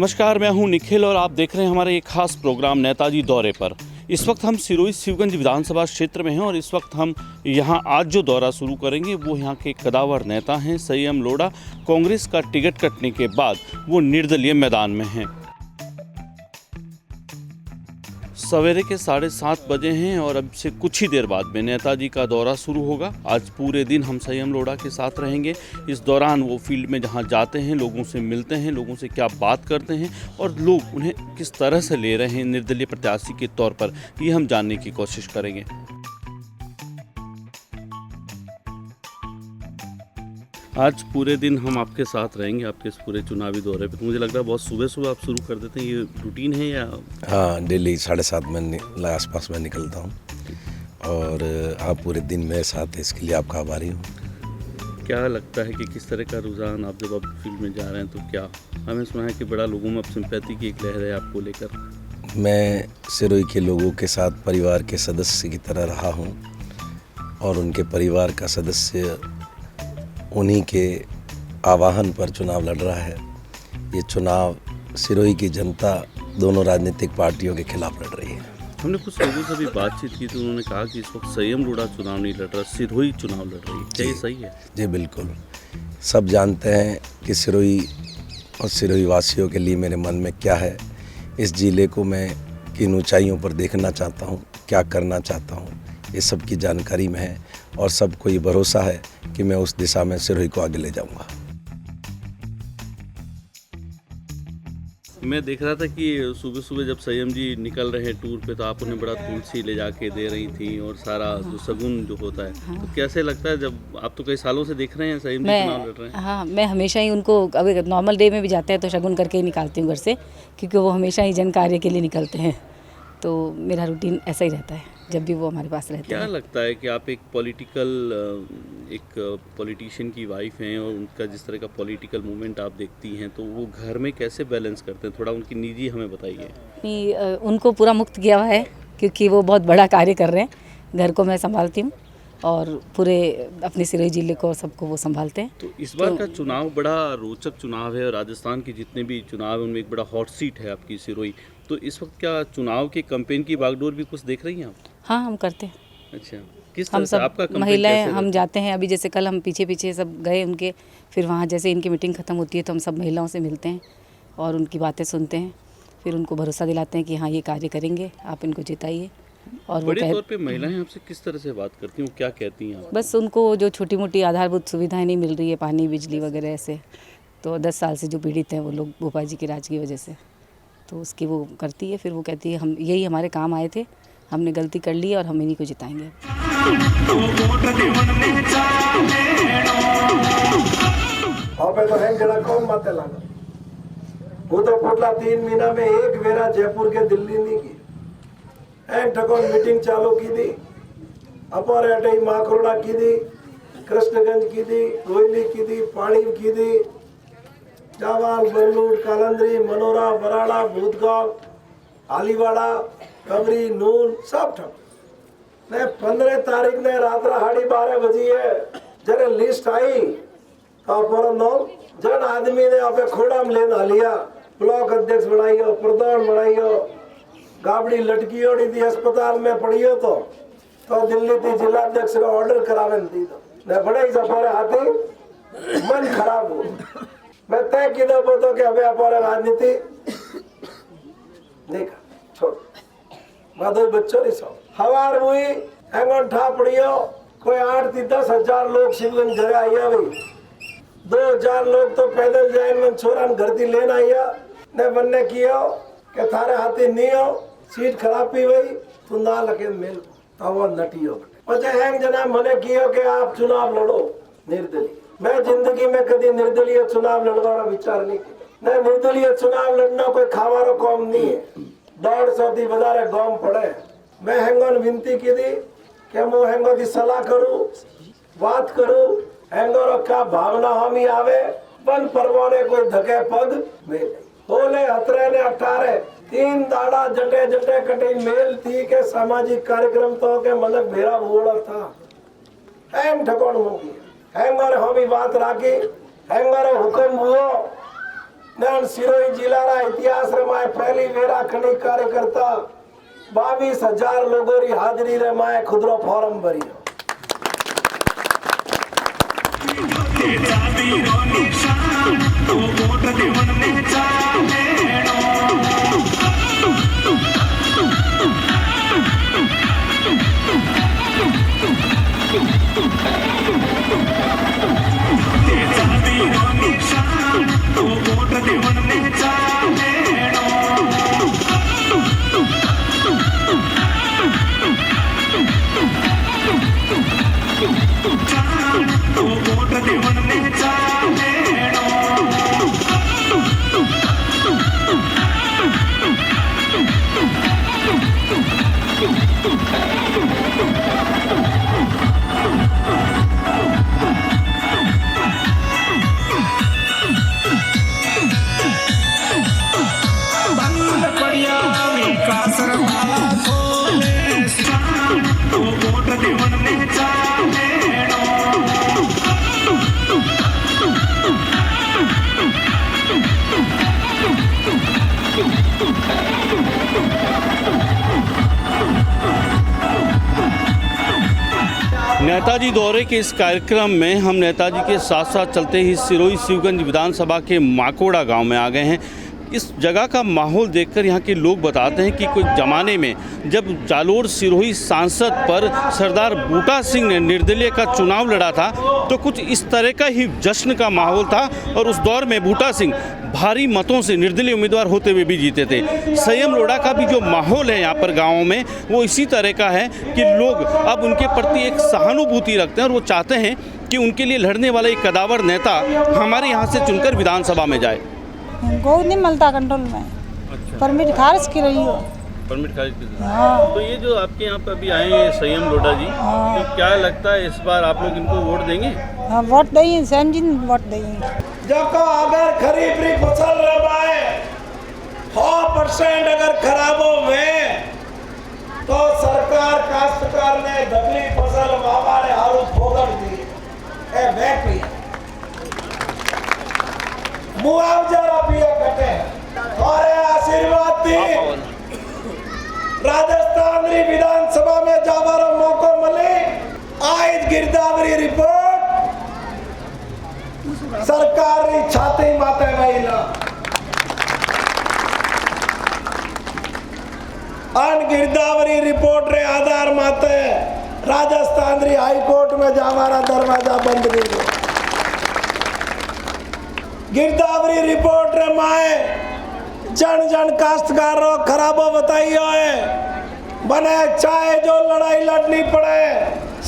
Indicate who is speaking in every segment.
Speaker 1: नमस्कार, मैं हूं निखिल और आप देख रहे हैं हमारे एक खास प्रोग्राम नेताजी दौरे पर। इस वक्त हम सिरोही शिवगंज विधानसभा क्षेत्र में हैं और इस वक्त हम यहां आज जो दौरा शुरू करेंगे वो यहां के कदावर नेता हैं संयम लोढ़ा। कांग्रेस का टिकट कटने के बाद वो निर्दलीय मैदान में हैं। सवेरे के 7:30 बजे हैं और अब से कुछ ही देर बाद में नेताजी का दौरा शुरू होगा। आज पूरे दिन हम संयम लोढ़ा के साथ रहेंगे। इस दौरान वो फील्ड में जहां जाते हैं, लोगों से मिलते हैं, लोगों से क्या बात करते हैं और लोग उन्हें किस तरह से ले रहे हैं निर्दलीय प्रत्याशी के तौर पर, ये हम जानने की कोशिश करेंगे। आज पूरे दिन हम आपके साथ रहेंगे आपके इस पूरे चुनावी दौरे पे। तो मुझे लग रहा है बहुत सुबह सुबह आप शुरू कर देते हैं, ये रूटीन है या?
Speaker 2: हाँ, डेली 7:30 में आसपास में निकलता हूँ और आप पूरे दिन मेरे साथ हैं, इसके लिए आपका आभारी हूँ।
Speaker 1: क्या लगता है कि किस तरह का रुझान आप जब आप फील्ड में जा रहे हैं तो क्या हमें सुना है कि बड़ा लोगों में अब सिंपैथी की एक लहर है आपको लेकर?
Speaker 2: मैं सिरोही के लोगों के साथ परिवार के सदस्य की तरह रहा हूँ और उनके परिवार का सदस्य उन्हीं के आह्वान पर चुनाव लड़ रहा है। ये चुनाव सिरोही की जनता दोनों राजनीतिक पार्टियों के खिलाफ लड़ रही है।
Speaker 1: हमने कुछ लोगों से भी बातचीत की तो उन्होंने कहा कि इस वक्त संयम लोढ़ा चुनाव नहीं लड़ रहा, सिरोही चुनाव लड़ रही है। क्या ये सही है?
Speaker 2: जी बिल्कुल। सब जानते हैं कि सिरोही और सिरोही वासियों के लिए मेरे मन में क्या है। इस जिले को मैं किन ऊंचाइयों पर देखना चाहता हूँ, क्या करना चाहता हूँ, ये सब की जानकारी में है और सबको ये भरोसा है कि मैं उस दिशा में सिरोही को आगे ले जाऊंगा।
Speaker 1: मैं देख रहा था कि सुबह सुबह जब संयम जी निकल रहे हैं टूर पे तो आप उन्हें बड़ा तुलसी ले जाके दे रही थी और सारा जो शगुन जो होता है। तो कैसे लगता है जब आप तो कई सालों से देख रहे हैं संयम जी चुनाव लड़ रहे हैं?
Speaker 3: हाँ, मैं हमेशा ही उनको, अभी नॉर्मल डे में भी जाते हैं तो शगुन करके ही निकालती हूँ घर से, क्योंकि वो हमेशा ही जन कार्य के लिए निकलते हैं। तो मेरा रूटीन ऐसा ही रहता है जब भी वो हमारे पास रहते हैं।
Speaker 1: क्या लगता है कि आप एक पॉलिटिशियन की वाइफ हैं और उनका जिस तरह का पॉलिटिकल मूवमेंट आप देखती हैं तो वो घर में कैसे बैलेंस करते हैं? थोड़ा उनकी निजी हमें बताइए।
Speaker 3: नहीं, उनको पूरा मुक्त किया हुआ है क्योंकि वो बहुत बड़ा कार्य कर रहे हैं। घर को मैं संभालती हूँ और पूरे अपने सिरोही जिले को सबको वो संभालते हैं।
Speaker 1: तो इस बार का चुनाव बड़ा रोचक चुनाव है और राजस्थान के जितने भी चुनाव हैं उनमें एक बड़ा हॉट सीट है आपकी सिरोही। तो इस वक्त क्या चुनाव के कैंपेन की बागडोर भी कुछ देख रही हैं आप?
Speaker 3: हाँ, हम करते हैं।
Speaker 1: अच्छा, किस
Speaker 3: हम
Speaker 1: तरह से
Speaker 3: सब
Speaker 1: आपका कैंपेन
Speaker 3: महिलाएं
Speaker 1: कैसे
Speaker 3: हम जाते हैं। अभी जैसे कल हम पीछे पीछे सब गए उनके, फिर वहाँ जैसे इनकी मीटिंग ख़त्म होती है तो हम सब महिलाओं से मिलते हैं और उनकी बातें सुनते हैं, फिर उनको भरोसा दिलाते हैं कि हाँ ये कार्य करेंगे, आप इनको जिताइए। और
Speaker 1: बड़े तौर पे महिलाएं आपसे किस तरह से बात करती हैं, वो क्या कहती हैं आप?
Speaker 3: बस उनको जो छोटी मोटी आधारभूत सुविधाएं नहीं मिल रही है, पानी बिजली वगैरह ऐसे, तो 10 साल से जो पीड़ित हैं वो लोग भोपाल जी के राज की वजह से, तो उसकी वो करती है। फिर वो कहती है हम यही हमारे काम आए थे, हमने गलती कर ली और हम इन्हीं को जिताएंगे।
Speaker 4: तो है जरा कौन बातें लाना, वो तो पुटला 3 महीना में एक बेरा जयपुर के दिल्ली नहीं की ठकोन मीटिंग चालू की थी, अपर अटई माखरोड़ा की थी, कृष्णगंज की थी, कोयली की थी, पानी की थी, जावाल, बरलूड, कालंदरी, मनोरा, बराड़ा, भूतगांव, आलीवाड़ा, कमरी, नून सब ठप ने 15 तारीख ने रात 12:30 बजी है जरे लिस्ट आई तो जन आदमी ने आप खोड़ा में लेना लिया, ब्लॉक अध्यक्ष बनाइयो, प्रधान बनाइयो, गाबड़ी लटकी ओड़ी थी, अस्पताल में पड़ी हो तो दिल्ली थी जिला अध्यक्ष ने ऑर्डर करावे दी तो बड़े ही सफर हाथी मन खराब हो। मैं तय किधर बोतो कि अबे आप राजनीति नहीं कर छोड़ माधो बच्चों नहीं सौ हवार हुई हैंगन ठा पड़ियो, कोई 8 से 10 हजार लोग शिवगंज घर आइया भाई, 2000 लोग तो पैदल जाए मन छोरा घर थी लेना आइया ने बनने कियो कि थारे हाथी नहीं हो, सीट खराब भी हुई तू ना लगे मेल तो वो नटियो पचे हैंग जना मने कियो कि आप चुनाव लड़ो निर्दलीय। मैं जिंदगी में कभी निर्दलीय चुनाव लड़वाना विचार नहीं किया। निर्दलीय चुनाव लड़ना कोई खावारो काम नहीं है, 150 थी વધારે गांव पड़े। मैं हैंगन विनती की थी कि मैं हैंगो की सलाह करूं, बात करूं, हैंगो का भावना हमी आवे बन परवाने कोई धके पग में होले 17 ने 18 3 दाड़ा जटे जटे कटे मेल थी के सामाजिक कार्यक्रम तो के मनक मेरा बोला था हैंग ठकोण मुकी हैंगर हमी बात राखी हैंगर हुक्म हुओ नैन सिरोही जिला रा इतिहास रे माए पहली वेरा खंडी कार्यकर्ता 22,000 लोगों री हाजिरी रे माए खुदरो फॉर्म भरियो।
Speaker 1: नेताजी दौरे के इस कार्यक्रम में हम नेताजी के साथ साथ चलते ही सिरोही शिवगंज विधानसभा के माकोड़ा गांव में आ गए हैं। इस जगह का माहौल देखकर यहाँ के लोग बताते हैं कि कोई ज़माने में जब जालोर सिरोही सांसद पर सरदार बूटा सिंह ने निर्दलीय का चुनाव लड़ा था तो कुछ इस तरह का ही जश्न का माहौल था और उस दौर में बूटा सिंह भारी मतों से निर्दलीय उम्मीदवार होते हुए भी जीते थे। संयम लोढ़ा का भी जो माहौल है यहाँ पर गाँव में वो इसी तरह का है कि लोग अब उनके प्रति एक सहानुभूति रखते हैं और वो चाहते हैं कि उनके लिए लड़ने वाला एक कदावर नेता हमारे यहाँ से चुनकर विधानसभा में जाए।
Speaker 5: गो नहीं मिलता कंट्रोल में।
Speaker 1: अच्छा।
Speaker 5: परमिट खारिज की रही हो।
Speaker 1: परमिट खारिज की।
Speaker 5: हाँ।
Speaker 1: तो ये जो आपके यहाँ पर अभी आए हैं संयम लोढ़ा जी, तो क्या लगता है इस बार आप लोग इनको वोट देंगे?
Speaker 5: हाँ, वोट देंगे, संयम जी वोट देंगे।
Speaker 4: जब को अगर खरीफ री फसल रबाए 100% अगर खराब हो में तो सरकार काश्तकार ने दबली फसल हमारे हारू फोगड़ दी ए बैठी मुआवजा रुपया कटे और आशीर्वाद दी राजस्थान री विधानसभा में जावारो मौको मिले। आज गिरदावरी रिपोर्ट सरकार री छाती माते महिला अन गिरदावरी रिपोर्ट रे आधार माते राजस्थान री हाई कोर्ट में जावारा दरवाजा बंद गई। गिरदावरी रिपोर्ट रे माए जन जन काश्तकारों खराबो बताइयो है बने चाहे जो लड़ाई लड़नी पड़े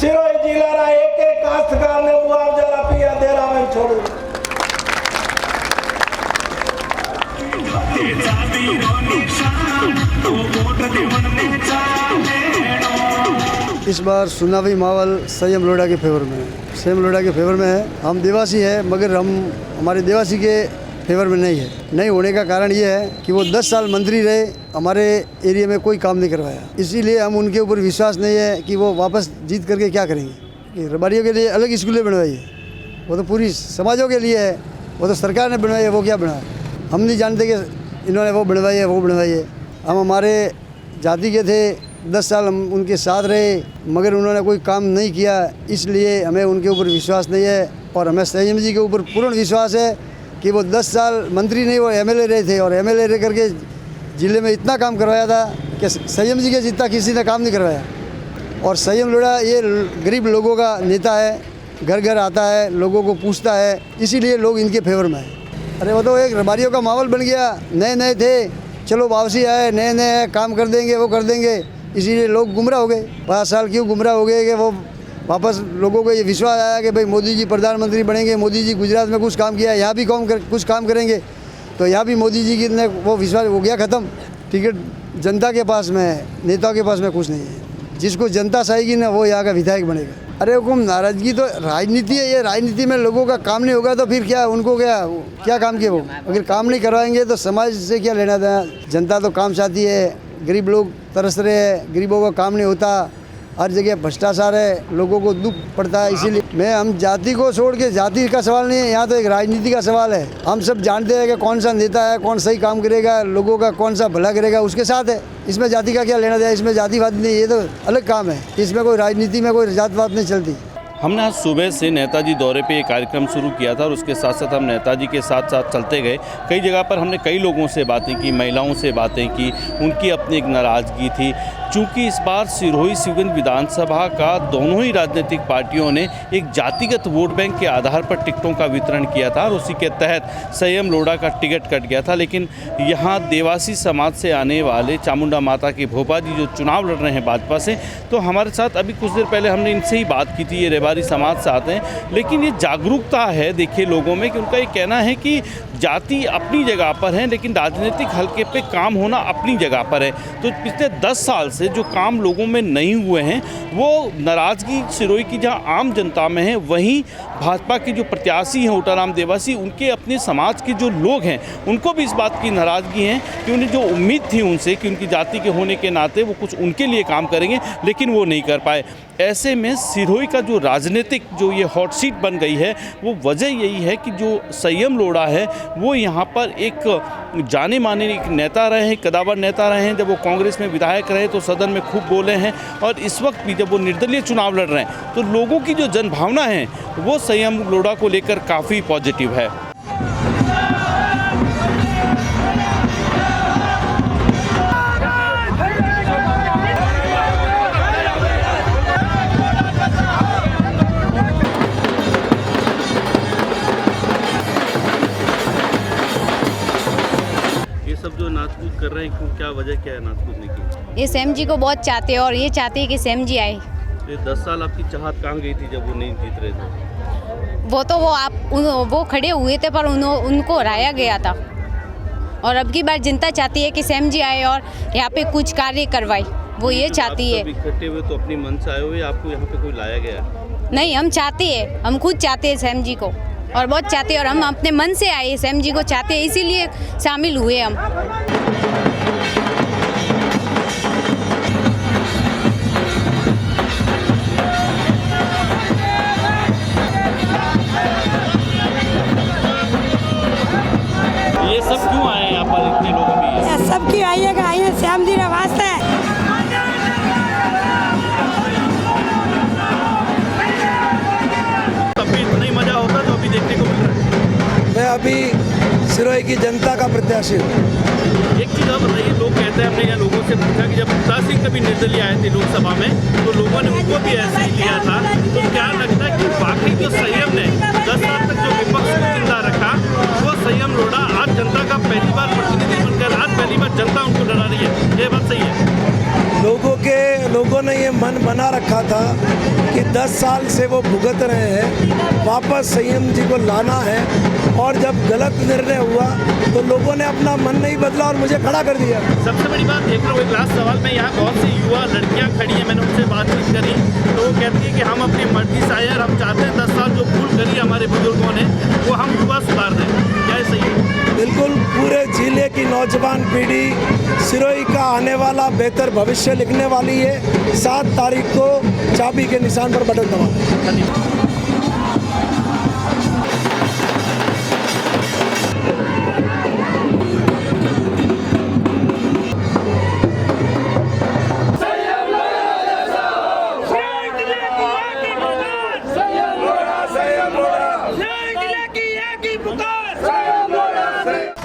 Speaker 4: सिरोही जिला रा एक एक काश्तकार ने मुआवजा रुपया दे रहा मैं छोड़ू।
Speaker 6: इस बार चुनावी माहौल संयम लोढ़ा के फेवर में है। संयम लोढ़ा के फेवर में है। हम देवासी है मगर हम हमारे देवासी के फेवर में नहीं है। नहीं होने का कारण ये है कि वो 10 साल मंत्री रहे, हमारे एरिया में कोई काम नहीं करवाया, इसीलिए हम उनके ऊपर विश्वास नहीं है कि वो वापस जीत करके क्या करेंगे। रबारियों के लिए अलग स्कूलें बनवाई है, वो तो पूरी समाजों के लिए है, वो तो सरकार ने बनवाई है, वो क्या बनाया हम नहीं जानते कि इन्होंने वो बनवाई है वो बनवाई है। हम हमारे जाति के थे, 10 साल हम उनके साथ रहे मगर उन्होंने कोई काम नहीं किया, इसलिए हमें उनके ऊपर विश्वास नहीं है। और हमें संयम जी के ऊपर पूर्ण विश्वास है कि वो 10 साल मंत्री नहीं वो एमएलए रहे थे और एमएलए रह करके ज़िले में इतना काम करवाया था कि संयम जी के जितना किसी ने काम नहीं करवाया। और संयम लोढ़ा ये गरीब लोगों का नेता है, घर घर आता है, लोगों को पूछता है, इसीलिए लोग इनके फेवर में है। अरे वो तो एक रबारियों का माहौल बन गया, नए नए थे, चलो वापसी आए, नए नए काम कर देंगे वो कर देंगे, इसीलिए लोग गुमराह हो गए। 5 साल क्यों गुमराह हो गए कि वो वापस लोगों को ये विश्वास आया कि भाई मोदी जी प्रधानमंत्री बनेंगे, मोदी जी गुजरात में कुछ काम किया, यहाँ भी कुछ काम करेंगे, तो यहाँ भी मोदी जी की ने वो विश्वास हो गया ख़त्म। टिकट जनता के पास में है, नेताओं के पास में कुछ नहीं है। जिसको जनता चाहेगी ना वो यहाँ का विधायक बनेगा। अरे हुकुम नाराज़गी तो राजनीति है, ये राजनीति में लोगों का काम नहीं होगा तो फिर क्या उनको क्या काम किए वो, अगर काम नहीं करवाएंगे तो समाज से क्या लेना था। जनता तो काम चाहती है, गरीब लोग तरस रहे हैं, गरीबों का काम नहीं होता, हर जगह भ्रष्टाचार है, लोगों को दुख पड़ता है। इसीलिए हम जाति को छोड़ के, जाति का सवाल नहीं है, यहाँ तो एक राजनीति का सवाल है। हम सब जानते हैं कि कौन सा नेता है, कौन सही काम करेगा, लोगों का कौन सा भला करेगा, उसके साथ है। इसमें जाति का क्या लेना देना, इसमें जातिवाद नहीं, ये तो अलग काम है। इसमें कोई राजनीति में कोई जातिवाद नहीं चलती।
Speaker 1: हमने आज सुबह से नेताजी दौरे पे ये कार्यक्रम शुरू किया था और उसके साथ साथ हम नेताजी के साथ साथ चलते गए। कई जगह पर हमने कई लोगों से बातें की, महिलाओं से बातें की, उनकी अपनी एक नाराज़गी थी। चूँकि इस बार सिरोही शिवगंज विधानसभा का दोनों ही राजनीतिक पार्टियों ने एक जातिगत वोट बैंक के आधार पर टिकटों का वितरण किया था और उसी के तहत संयम लोढ़ा का टिकट कट गया था। लेकिन यहाँ देवासी समाज से आने वाले चामुंडा माता के भोपा जी जो चुनाव लड़ रहे हैं भाजपा से, तो हमारे साथ अभी कुछ देर पहले हमने इनसे ही बात की थी। ये रेवारी समाज से आते हैं, लेकिन ये जागरूकता है देखिए लोगों में कि उनका ये कहना है कि जाति अपनी जगह पर है लेकिन राजनीतिक हल्के पे काम होना अपनी जगह पर है। तो पिछले 10 साल से जो काम लोगों में नहीं हुए हैं वो नाराज़गी सिरोही की जहां आम जनता में है, वहीं भाजपा के जो प्रत्याशी हैं ओटाराम देवासी, उनके अपने समाज के जो लोग हैं उनको भी इस बात की नाराज़गी है कि उन्हें जो उम्मीद थी उनसे कि उनकी जाति के होने के नाते वो कुछ उनके लिए काम करेंगे, लेकिन वो नहीं कर पाए। ऐसे में सिरोही का जो राजनीतिक जो ये हॉट सीट बन गई है वो वजह यही है कि जो संयम लोढ़ा है वो यहाँ पर एक जाने माने एक नेता रहे हैं, कदावर नेता रहे हैं। जब वो कांग्रेस में विधायक रहे तो सदन में खूब बोले हैं और इस वक्त भी जब वो निर्दलीय चुनाव लड़ रहे हैं तो लोगों की जो जनभावना है वो संयम लोढ़ा को लेकर काफ़ी पॉजिटिव है। सब जो नाच कूद कर रहे हैं क्यों, क्या वजह क्या है नाच कूदने की?
Speaker 7: ये सैम जी को बहुत चाहते हैं और ये चाहते हैं कि सैम जी आए।
Speaker 1: ये 10 साल आपकी चाहत कहाँ गई थी जब वो नहीं जीत रहे थे?
Speaker 7: वो तो वो खड़े हुए थे पर उनको हराया गया था और अब की बार जनता चाहती है कि सैम जी आए और यहाँ पे कुछ कार्य करवाए, वो ये चाहती है।
Speaker 1: इकट्ठे हुए तो अपनी मन से आए हुए, आपको यहाँ पे कोई लाया गया?
Speaker 7: नहीं, हम चाहते हैं, हम खुद चाहते हैं सैम जी को और बहुत चाहते हैं और हम अपने मन से आए सैम जी को चाहते हैं, इसीलिए शामिल हुए हम।
Speaker 1: ये सब क्यों आए हैं यहाँ पर, इतने लोग भी?
Speaker 5: सब क्यों आइएगा, आइए श्याम जी वास्ते।
Speaker 1: तब भी इतना ही मजा होता जो अभी देखने को मिल रहा है।
Speaker 4: मैं अभी सिरोही की जनता का प्रत्याशी हूँ।
Speaker 1: एक चीज़ और बताइए, लोग कहते हैं, हमने यहाँ लोगों से पूछा कि जब मुक्ता सिंह कभी निर्दलीय आए थे लोकसभा में तो लोगों ने उनको भी ऐसे ही लिया था, तो क्या लगता है कि बाकी जो संयम ने 10 साल तक जो विपक्ष को जिंदा रखा वो संयम लोढ़ा आज जनता का पहली बार प्रतिनिधि बनकर आज पहली बार जनता उनको डरा रही है, ये बात सही है?
Speaker 4: लोगों ने ये मन बना रखा था कि 10 साल से वो भुगत रहे हैं, वापस संयम जी को लाना है और जब गलत निर्णय हुआ तो लोगों ने अपना मन नहीं बदला और मुझे खड़ा कर दिया।
Speaker 1: सबसे बड़ी बात देख रहा हूँ, एक लास्ट सवाल में, यहाँ बहुत सी युवा लड़कियाँ खड़ी हैं, मैंने उनसे बातचीत करी तो वो कहती है कि हम अपनी मर्जी से आए और हम चाहते हैं 10 साल जो भूल करी हमारे बुजुर्गों ने वो हम युवा सुधार दें। क्या ये सही है?
Speaker 4: बिल्कुल, पूरे जिले की नौजवान पीढ़ी सिरोही का आने वाला बेहतर भविष्य लिखने वाली है। 7 तारीख को चाबी के निशान पर बटन दबाएं।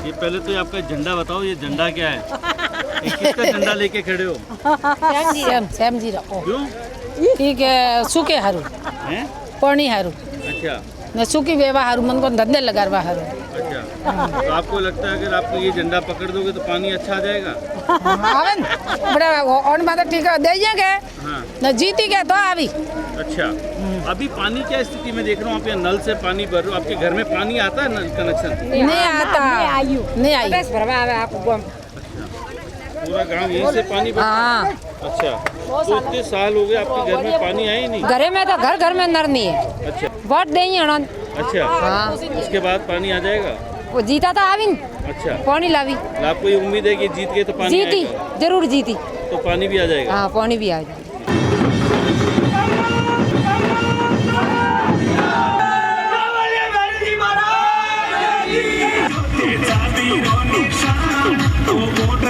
Speaker 1: ये पहले तो आपका झंडा बताओ, ये झंडा क्या है? ये किसका झंडा लेके खड़े हो?
Speaker 8: सैम जी रखो।
Speaker 1: क्यों?
Speaker 8: ठीक है, सुके हारू
Speaker 1: हैं?
Speaker 8: पौनी हारू
Speaker 1: अच्छा
Speaker 8: न सुकी वेवा हारू मन को धंधे लगारवा हारू।
Speaker 1: अच्छा, तो आपको लगता है अगर आप ये झंडा पकड़ दोगे तो पानी अच्छा आ जाएगा?
Speaker 8: आवन बड़ा और माता ठीक है दे जाएंगे।
Speaker 1: हाँ।
Speaker 8: न जीती के तो अभी।
Speaker 1: अच्छा, अभी पानी क्या स्थिति में देख रहा हूँ, आप यहाँ नल से पानी भर रहे हो, आपके घर में पानी आता है नल कनेक्शन?
Speaker 8: नहीं आता, नहीं आई।
Speaker 1: पूरा गांव यहीं से पानी भरता है?
Speaker 8: हाँ।
Speaker 1: अच्छा, तो इतने साल हो गए आपके घर में पानी आया ही नहीं?
Speaker 8: घरे में तो घर में नर नहीं है।
Speaker 1: अच्छा,
Speaker 8: वोट देंगे अनंत।
Speaker 1: अच्छा,
Speaker 8: हाँ।
Speaker 1: उसके बाद पानी आ जाएगा?
Speaker 8: वो जीता था आविन।
Speaker 1: अच्छा,
Speaker 8: पानी लावी।
Speaker 1: आपको ये उम्मीद है कि जीत गए तो पानी
Speaker 8: जीती
Speaker 1: आएगा?
Speaker 8: जरूर जीती।
Speaker 1: तो पानी भी आ जाएगा?
Speaker 8: हाँ, पानी भी आ जाएगी।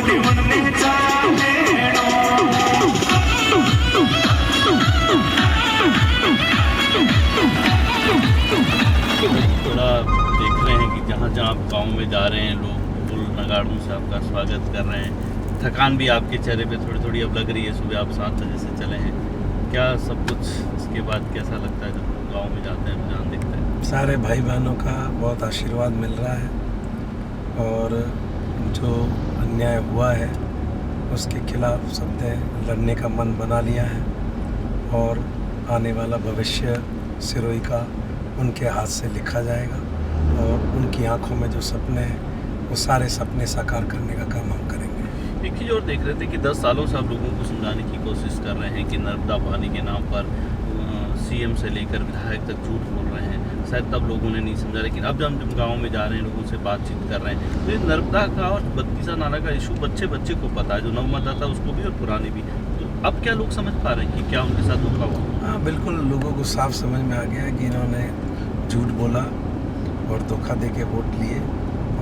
Speaker 1: थोड़ा देख रहे हैं कि जहाँ जहाँ आप गाँव में जा रहे हैं लोग ढोल नगाड़ों से आपका स्वागत कर रहे हैं। थकान भी आपके चेहरे पे थोड़ी थोड़ी अब लग रही है। सुबह आप 7 बजे से चले हैं, क्या सब कुछ इसके बाद कैसा लगता है जब गाँव में जाते हैं, रुझान देखते हैं?
Speaker 2: सारे भाई बहनों का बहुत आशीर्वाद मिल रहा है और जो अन्याय हुआ है उसके खिलाफ सबने लड़ने का मन बना लिया है और आने वाला भविष्य सिरोही का उनके हाथ से लिखा जाएगा और उनकी आंखों में जो सपने हैं वो सारे सपने साकार करने का काम हम करेंगे।
Speaker 1: एक चीज़ और देख रहे थे कि 10 सालों से आप लोगों को समझाने की कोशिश कर रहे हैं कि नर्मदा पानी के नाम पर सीएम से लेकर विधायक तक झूठ बोल रहे हैं। शायद तब लोगों ने नहीं समझा, लेकिन अब जब हम गाँव में जा रहे हैं, लोगों से बातचीत कर रहे हैं, तो ये नर्मदा का और बत्तीसा नाला का इशू बच्चे बच्चे को पता है, जो नवमतदाता उसको भी और पुराने भी। तो अब क्या लोग समझ पा रहे हैं कि क्या उनके साथ धोखा हुआ?
Speaker 2: हाँ बिल्कुल, लोगों को साफ समझ में आ गया है कि इन्होंने झूठ बोला और धोखा दे के वोट लिए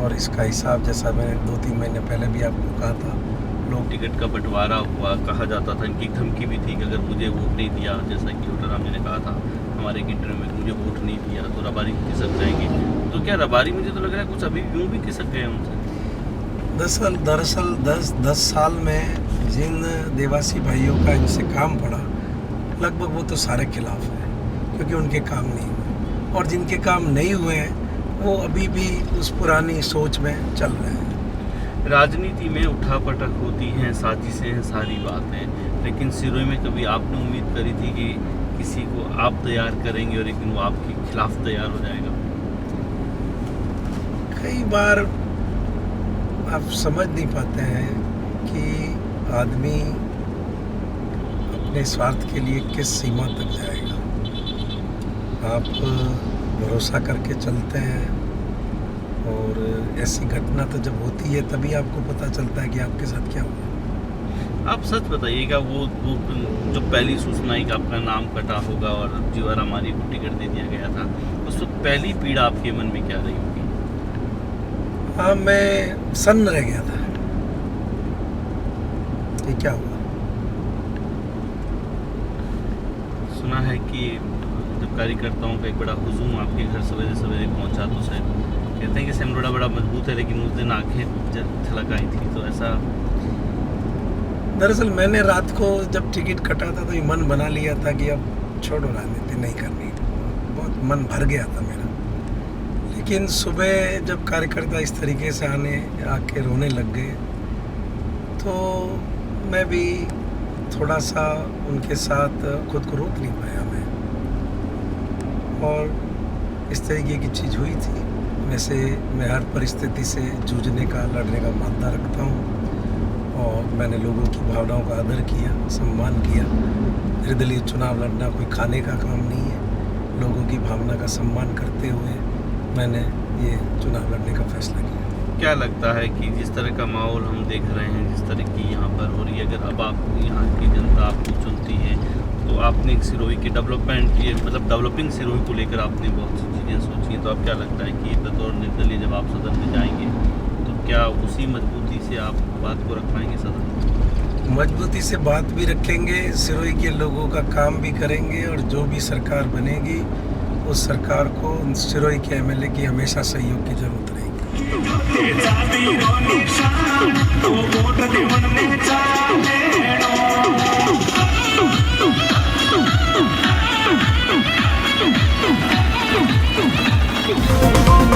Speaker 2: और इसका हिसाब, जैसा मैंने 2-3 महीने पहले भी आपको कहा था,
Speaker 1: लोग टिकट का बंटवारा हुआ, कहा जाता था, इनकी धमकी भी थी कि अगर मुझे वोट नहीं दिया, जैसा कि डॉक्टर राम जी ने कहा था हमारे एक इंटरव्यू में, मुझे वोट नहीं दिया तो रबारी खिसक जाएंगे। तो क्या रबारी, मुझे तो लग रहा है कुछ अभी यूँ भी खिसक गए उनसे।
Speaker 2: दरअसल 10 साल में जिन देवासी भाइयों का इनसे काम पड़ा, लगभग वो तो सारे खिलाफ हैं क्योंकि उनके काम नहीं हुए, और जिनके काम नहीं हुए हैं वो अभी भी उस पुरानी सोच में चल रहे हैं।
Speaker 1: राजनीति में उठापटक होती हैं, साजिशें हैं, सारी बातें, लेकिन सिरोही में कभी आपने उम्मीद करी थी कि किसी को आप तैयार करेंगे और एक दिन वो आपके खिलाफ तैयार हो जाएगा?
Speaker 2: कई बार आप समझ नहीं पाते हैं कि आदमी अपने स्वार्थ के लिए किस सीमा तक जाएगा। आप भरोसा करके चलते हैं और ऐसी घटना तो जब होती है तभी आपको पता चलता है कि आपके साथ क्या हुआ।
Speaker 1: आप सच बताइएगा, वो जो पहली सूचना आई कि आपका नाम कटा होगा और जीवा रामानी को टिकट दे दिया गया था, उस वक्त पहली पीड़ा आपके मन में क्या रही होगी?
Speaker 2: हाँ, मैं सन्न रह गया था, ये क्या हुआ।
Speaker 1: सुना है कि जब कार्यकर्ताओं का एक बड़ा हुजूम आपके घर सवेरे सवेरे पहुंचा तो शायद कहते हैं कि सेमरोड़ा बड़ा मजबूत है, लेकिन उस दिन आंखें झलक आई थी, तो ऐसा?
Speaker 2: दरअसल मैंने रात को जब टिकट कटा था तो ये मन बना लिया था कि अब छोड़ो, राजनीति नहीं करनी, बहुत मन भर गया था मेरा। लेकिन सुबह जब कार्यकर्ता इस तरीके से आके रोने लग गए तो मैं भी थोड़ा सा उनके साथ खुद को रोक नहीं पाया मैं, और इस तरीके की चीज़ हुई थी। वैसे मैं हर परिस्थिति से जूझने का, लड़ने का मादा रखता हूँ और मैंने लोगों की भावनाओं का आदर किया, सम्मान किया। निर्दलीय चुनाव लड़ना कोई खाने का काम नहीं है। लोगों की भावना का सम्मान करते हुए मैंने ये चुनाव लड़ने का फैसला किया।
Speaker 1: क्या लगता है कि जिस तरह का माहौल हम देख रहे हैं, जिस तरह की यहाँ पर हो रही है, अगर अब आप यहाँ की जनता आपको चुनती है तो आपने सिरोही के डेवलपमेंट की, मतलब डेवलपिंग सिरोही को लेकर आपने बहुत सी चीज़ें सोची हैं, तो अब क्या लगता है कि बतौर निर्दलीय जब आप सदन में जाएंगे तो क्या उसी मजबूती से आप बात को रख पाएंगे सदन?
Speaker 2: मजबूती से बात भी रखेंगे, सिरोही के लोगों का काम भी करेंगे, और जो भी सरकार बनेगी उस सरकार को सिरोही के एमएलए की हमेशा सहयोग की जरूरत रहेगी।
Speaker 9: Thank you.